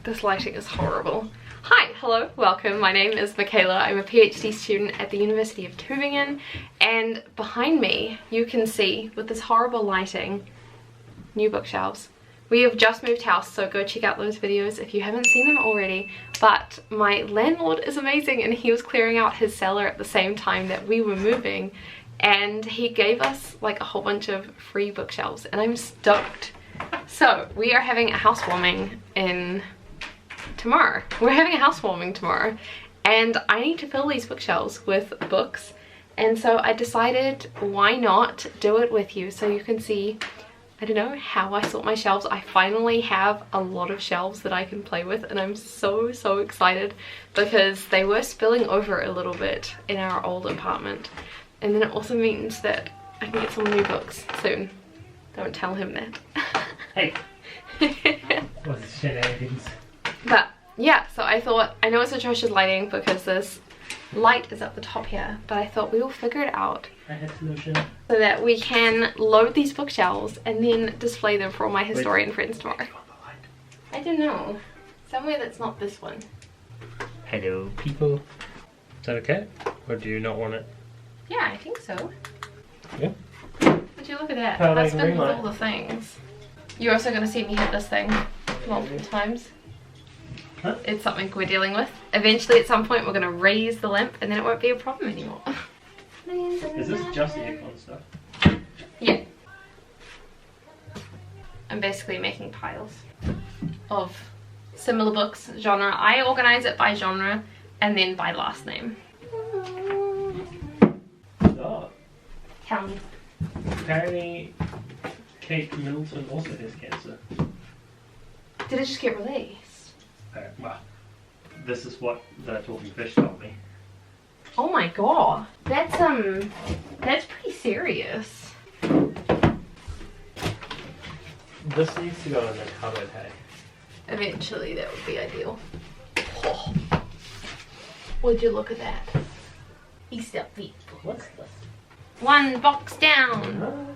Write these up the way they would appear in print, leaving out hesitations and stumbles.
This lighting is horrible. Hi, hello, welcome. My name is Michaela. I'm a PhD student at the University of Tübingen, and behind me you can see, with this horrible lighting, new bookshelves. We have just moved house, so go check out those videos if you haven't seen them already. But my landlord is amazing, and he was clearing out his cellar at the same time that we were moving, and he gave us like a whole bunch of free bookshelves, and I'm stoked. So we are having a housewarming tomorrow. We're having a housewarming tomorrow, and I need to fill these bookshelves with books, and so I decided why not do it with you so you can see, I don't know, how I sort my shelves. I finally have a lot of shelves that I can play with, and I'm so excited because they were spilling over a little bit in our old apartment, and then it also means that I can get some new books soon. Don't tell him that. Hey! What's shenanigans? But yeah, so I thought, I know it's atrocious lighting because this light is up the top here, but I thought we will figure it out I had a solution. so that we can load these bookshelves and then display them for all my historian friends tomorrow. I don't know. Somewhere that's not this one. Hello, people. Is that okay? Or do you not want it? Yeah, I think so. Yeah. Would you look at that? How That's like been with ring all the things. You're also going to see me hit this thing multiple times. Huh? It's something we're dealing with. Eventually, at some point, we're going to raise the lamp, and then it won't be a problem anymore. Is this just the icon stuff? Yeah. I'm basically making piles of similar books, genre. I organize it by genre and then by last name. Oh. Tell me. Apparently, Kate Middleton also has cancer. Did it just get released? Well, this is what the talking fish told me. Oh my god. That's pretty serious. This needs to go in the cupboard, hey? Eventually, that would be ideal. Oh. Would you look at that? East up feet. What's this? One box down.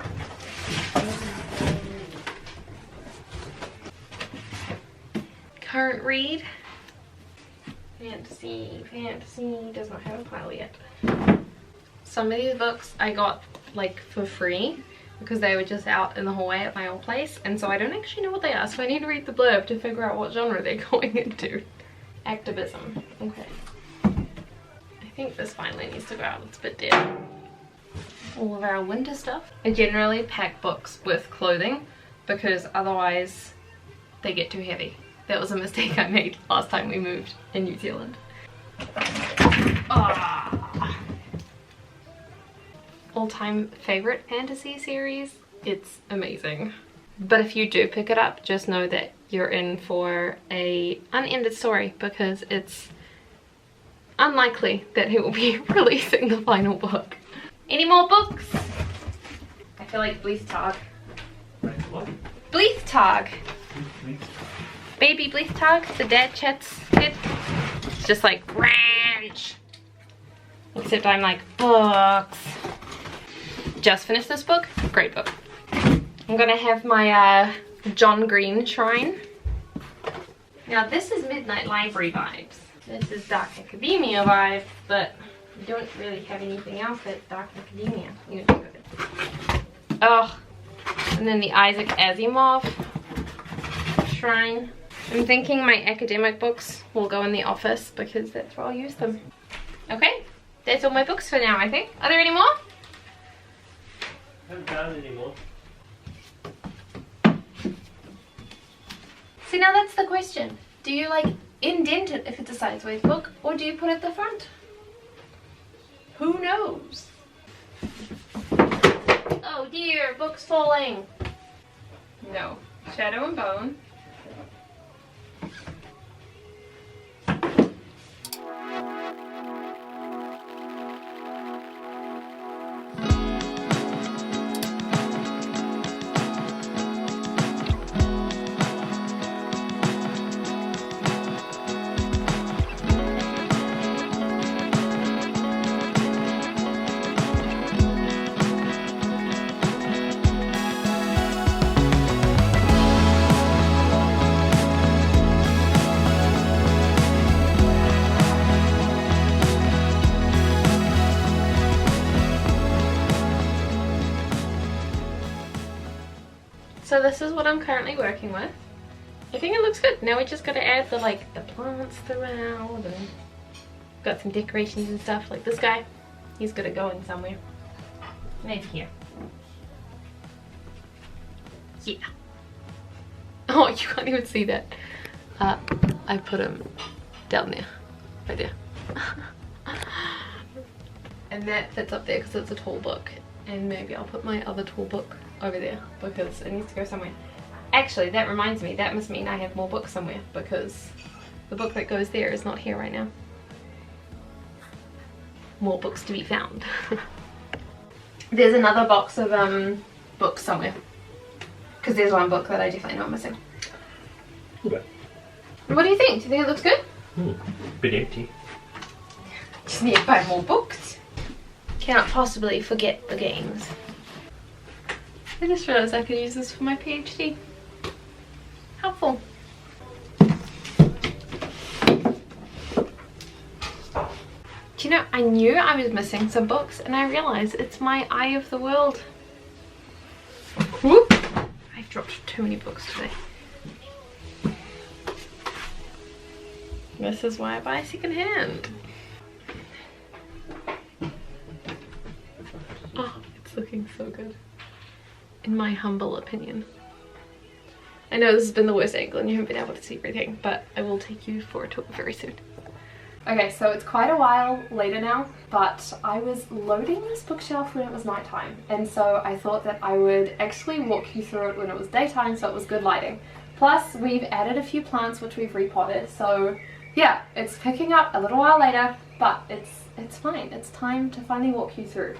Current read. Fantasy does not have a pile yet. Some of these books I got like for free because they were just out in the hallway at my old place, and so I don't actually know what they are, so I need to read the blurb to figure out what genre they're going into. Activism. Okay. I think this finally needs to go out. It's a bit dead. All of our winter stuff. I generally pack books with clothing because otherwise they get too heavy. That was a mistake I made last time we moved in New Zealand. Ah. All-time favorite fantasy series. It's amazing. But if you do pick it up, just know that you're in for a unended story because it's unlikely that he will be releasing the final book. Any more books? I feel like Bleaftag. Wait, what? Bleaftag. Baby Bleaftag, the dad chat's kid. It's just like ranch. Except I'm like, books. Just finished this book. Great book. I'm gonna have my John Green shrine. Now this is Midnight Library vibes. This is Dark Academia vibes, but we don't really have anything else that's Dark Academia. You know, oh, and then the Isaac Asimov shrine. I'm thinking my academic books will go in the office because that's where I'll use them. Okay, that's all my books for now, I think. Are there any more? I haven't found any more. See, now that's the question. Do you like indent it if it's a sideways book, or do you put it at the front? Who knows? Oh dear, book's falling. No. Shadow and Bone. So this is what I'm currently working with. I think it looks good. Now we just gotta add the plants throughout, and got some decorations and stuff. Like this guy, he's gotta go in somewhere. Maybe here. Yeah. Oh, you can't even see that. I put him down there, right there. And that fits up there because it's a tall book. And maybe I'll put my other tall book over there because it needs to go somewhere. Actually, that reminds me, that must mean I have more books somewhere because the book that goes there is not here right now. More books to be found. There's another box of books somewhere because there's one book that I definitely know I'm missing. Okay. What do you think? Do you think it looks good? Bit empty. Just need to buy more books. Cannot possibly forget the games. I just realised I could use this for my PhD. Helpful. Do you know, I knew I was missing some books and I realised it's my eye of the world. Whoop! I've dropped too many books today. This is why I buy second hand. Oh, it's looking so good. In my humble opinion. I know this has been the worst angle and you haven't been able to see everything, but I will take you for a tour very soon. Okay, so it's quite a while later now, but I was loading this bookshelf when it was nighttime, and so I thought that I would actually walk you through it when it was daytime so it was good lighting. Plus, we've added a few plants which we've repotted, so yeah, it's picking up a little while later, but it's fine. It's time to finally walk you through.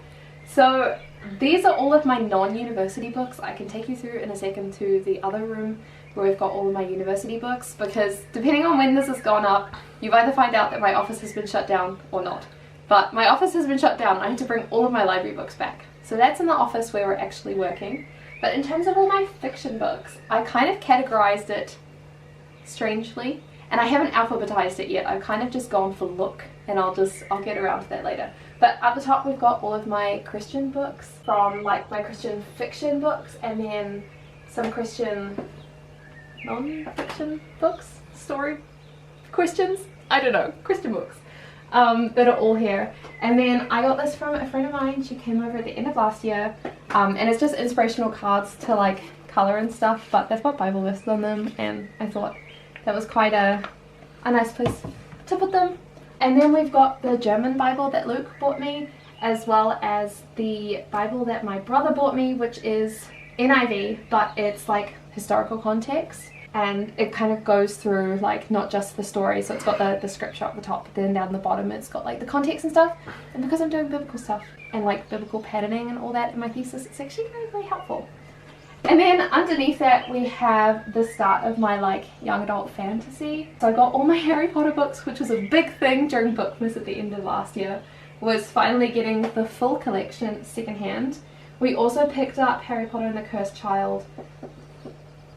So these are all of my non-university books. I can take you through in a second to the other room where we've got all of my university books, because depending on when this has gone up, you've either find out that my office has been shut down or not. But my office has been shut down. I had to bring all of my library books back. So that's in the office where we're actually working. But in terms of all my fiction books, I kind of categorized it strangely, and I haven't alphabetized it yet. I've kind of just gone for look, and I'll get around to that later. But at the top we've got all of my Christian books, from like my Christian fiction books, and then some Christian non-fiction books, story questions, I don't know, Christian books that are all here. And then I got this from a friend of mine. She came over at the end of last year, and it's just inspirational cards to like color and stuff, but they've got Bible verses on them, and I thought that was quite a nice place to put them. And then we've got the German Bible that Luke bought me, as well as the Bible that my brother bought me, which is NIV, but it's like historical context, and it kind of goes through like not just the story, so it's got the scripture at the top, but then down the bottom it's got like the context and stuff. And because I'm doing biblical stuff and like biblical patterning and all that in my thesis, it's actually very, very helpful. And then underneath that we have the start of my like young adult fantasy. So I got all my Harry Potter books, which was a big thing during Bookmas at the end of last year, was finally getting the full collection secondhand. We also picked up Harry Potter and the Cursed Child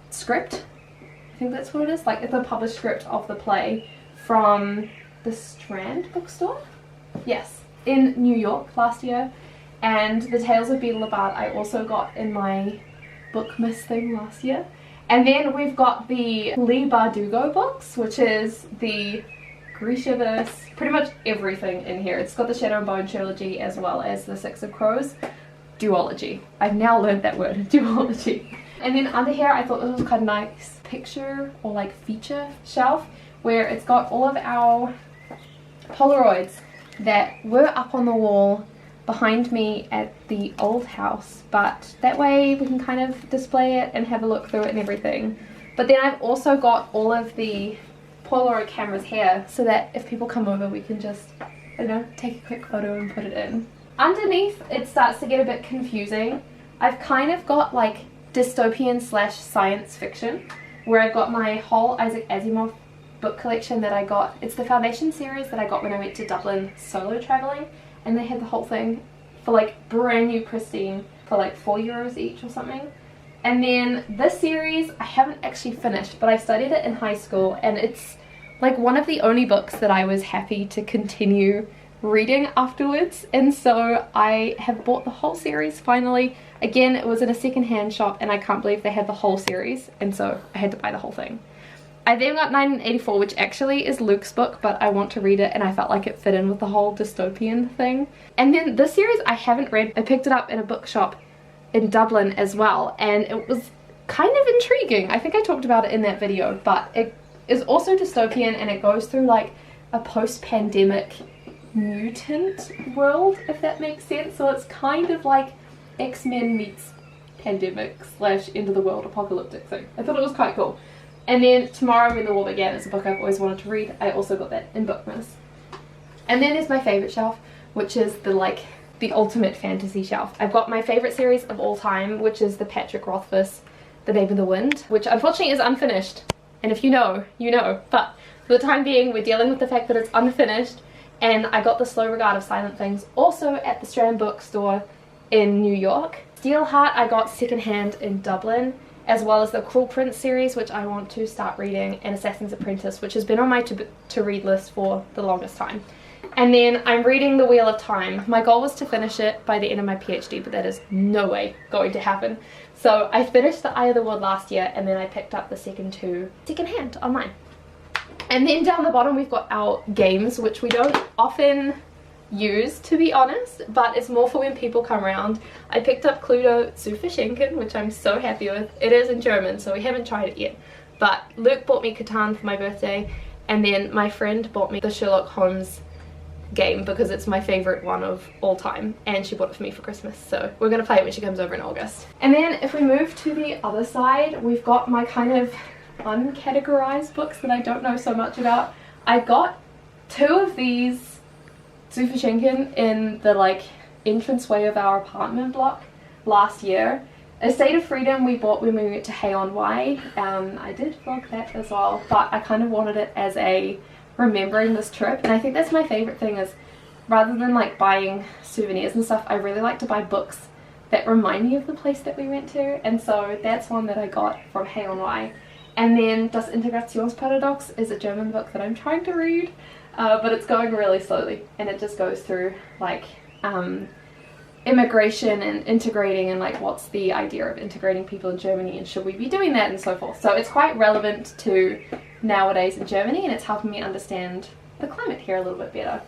script. I think that's what it is, like the published script of the play from the Strand bookstore. Yes, in New York last year. And the Tales of Beedle Bard I also got in my Bookmas thing last year. And then we've got the Lee Bardugo books, which is the Grishaverse, pretty much everything in here. It's got the Shadow and Bone trilogy as well as the Six of Crows duology. I've now learned that word, duology. And then under here I thought this was kind of nice picture or like feature shelf where it's got all of our Polaroids that were up on the wall behind me at the old house, but that way we can kind of display it and have a look through it and everything. But then I've also got all of the Polaroid cameras here so that if people come over we can just, you know, take a quick photo and put it in. Underneath it starts to get a bit confusing. I've kind of got like dystopian slash science fiction where I've got my whole Isaac Asimov book collection that I got. It's the Foundation series that I got when I went to Dublin solo traveling, and they had the whole thing for like brand new pristine for like €4 each or something. And then this series I haven't actually finished, but I studied it in high school, and it's like one of the only books that I was happy to continue reading afterwards, and so I have bought the whole series finally. Again, it was in a secondhand shop and I can't believe they had the whole series, and so I had to buy the whole thing. I then got 1984, which actually is Luke's book, but I want to read it and I felt like it fit in with the whole dystopian thing. And then this series I haven't read. I picked it up in a bookshop in Dublin as well, and it was kind of intriguing. I think I talked about it in that video, but it is also dystopian and it goes through like a post-pandemic mutant world, if that makes sense. So it's kind of like X-Men meets pandemic slash end of the world apocalyptic thing. I thought it was quite cool. And then Tomorrow When the War Began is a book I've always wanted to read. I also got that in Bookmas. And then there's my favourite shelf, which is the ultimate fantasy shelf. I've got my favourite series of all time, which is the Patrick Rothfuss The Name of the Wind, which unfortunately is unfinished. And if you know, you know. But for the time being, we're dealing with the fact that it's unfinished. And I got The Slow Regard of Silent Things also at the Strand bookstore in New York. Steelheart I got secondhand in Dublin, as well as the Cruel Prince series, which I want to start reading, and Assassin's Apprentice, which has been on my to-read list for the longest time. And then I'm reading The Wheel of Time. My goal was to finish it by the end of my PhD, but that is no way going to happen. So I finished The Eye of the World last year, and then I picked up the second two secondhand online. And then down the bottom we've got our games, which we don't often use, to be honest, but it's more for when people come around. I picked up Cluedo Zufferschenken, which I'm so happy with. It is in German, so we haven't tried it yet. But Luke bought me Catan for my birthday, and then my friend bought me the Sherlock Holmes game because it's my favourite one of all time, and she bought it for me for Christmas, so we're going to play it when she comes over in August. And then if we move to the other side, we've got my kind of uncategorized books that I don't know so much about. I got two of these Zufferschenken in the entranceway of our apartment block last year. A State of Freedom we bought when we went to Hay-on-Wye. I did vlog that as well, but I kind of wanted it as a remembering this trip, and I think that's my favourite thing is rather than like buying souvenirs and stuff, I really like to buy books that remind me of the place that we went to, and so that's one that I got from Hay-on-Wye. And then Das Integrationsparadox is a German book that I'm trying to read, but it's going really slowly, and it just goes through like immigration and integrating, and like what's the idea of integrating people in Germany and should we be doing that and so forth. So it's quite relevant to nowadays in Germany, and it's helping me understand the climate here a little bit better.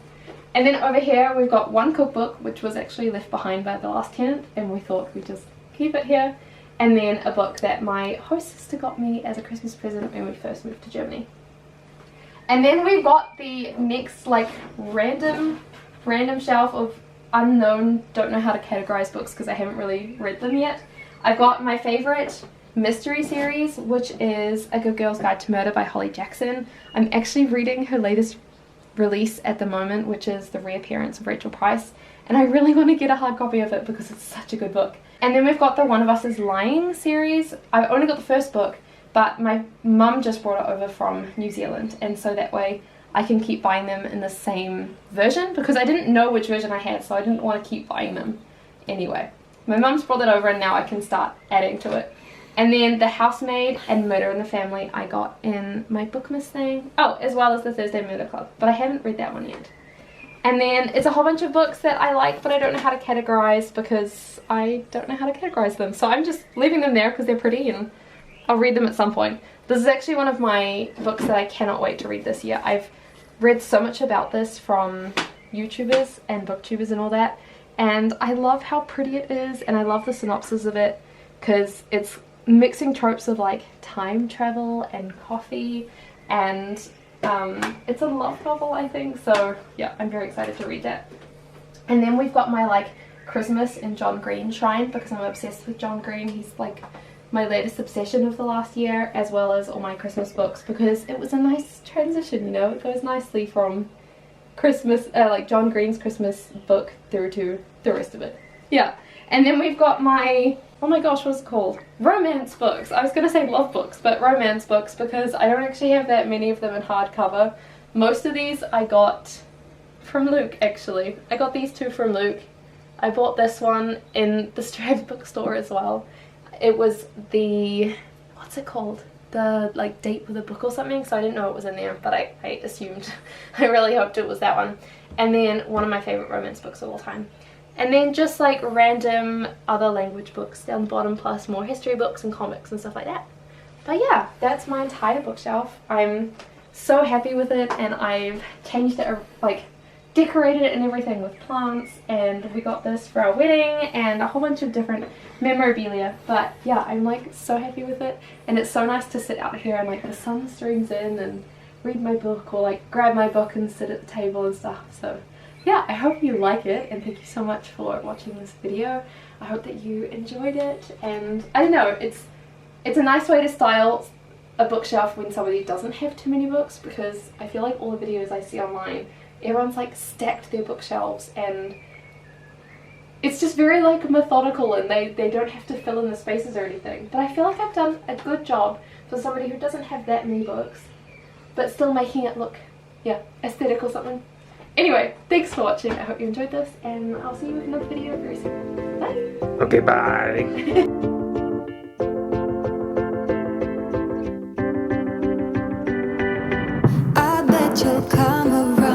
And then over here we've got one cookbook which was actually left behind by the last tenant, and we thought we'd just keep it here. And then a book that my host sister got me as a Christmas present when we first moved to Germany. And then we've got the next like random shelf of unknown, don't know how to categorize books because I haven't really read them yet. I've got my favorite mystery series, which is A Good Girl's Guide to Murder by Holly Jackson. I'm actually reading her latest release at the moment, which is The Reappearance of Rachel Price, and I really want to get a hard copy of it because it's such a good book. And then we've got the One of Us is Lying series. I've only got the first book, but my mum just brought it over from New Zealand, and so that way I can keep buying them in the same version because I didn't know which version I had, so I didn't want to keep buying them anyway. My mum's brought it over and now I can start adding to it. And then The Housemaid and Murder in the Family I got in my Bookmas thing. Oh, as well as the Thursday Murder Club, but I haven't read that one yet. And then it's a whole bunch of books that I like, but I don't know how to categorize because I don't know how to categorize them. So I'm just leaving them there because they're pretty and I'll read them at some point. This is actually one of my books that I cannot wait to read this year. I've read so much about this from YouTubers and booktubers and all that, and I love how pretty it is, and I love the synopsis of it because it's mixing tropes of like time travel and coffee, and it's a love novel, I think, so yeah, I'm very excited to read that. And then we've got my like Christmas and John Green shrine because I'm obsessed with John Green. He's like my latest obsession of the last year, as well as all my Christmas books, because it was a nice transition, you know, it goes nicely from Christmas, like John Green's Christmas book through to the rest of it. Yeah. And then we've got my, oh my gosh, what's it called? Romance books. I was going to say love books, but romance books, because I don't actually have that many of them in hardcover. Most of these I got from Luke, actually. I got these two from Luke. I bought this one in the Strand bookstore as well. It was the, what's it called? the like date with a book or something, so I didn't know it was in there, but I assumed. I really hoped it was that one. And then one of my favourite romance books of all time. And then just like random other language books down the bottom, plus more history books and comics and stuff like that. But yeah, that's my entire bookshelf. I'm so happy with it, and I've changed it, like decorated it and everything with plants, and we got this for our wedding and a whole bunch of different memorabilia. But yeah, I'm like so happy with it, and it's so nice to sit out here and like the sun streams in and read my book, or like grab my book and sit at the table and stuff. So yeah, I hope you like it, and thank you so much for watching this video. I hope that you enjoyed it, and I don't know, it's a nice way to style a bookshelf when somebody doesn't have too many books, because I feel like all the videos I see online, everyone's like stacked their bookshelves, and it's just very like methodical, and they don't have to fill in the spaces or anything. But I feel like I've done a good job for somebody who doesn't have that many books, but still making it look, yeah, aesthetic or something. Anyway, thanks for watching. I hope you enjoyed this, and I'll see you with another video very soon. Bye! Okay, bye! I bet you'll come around.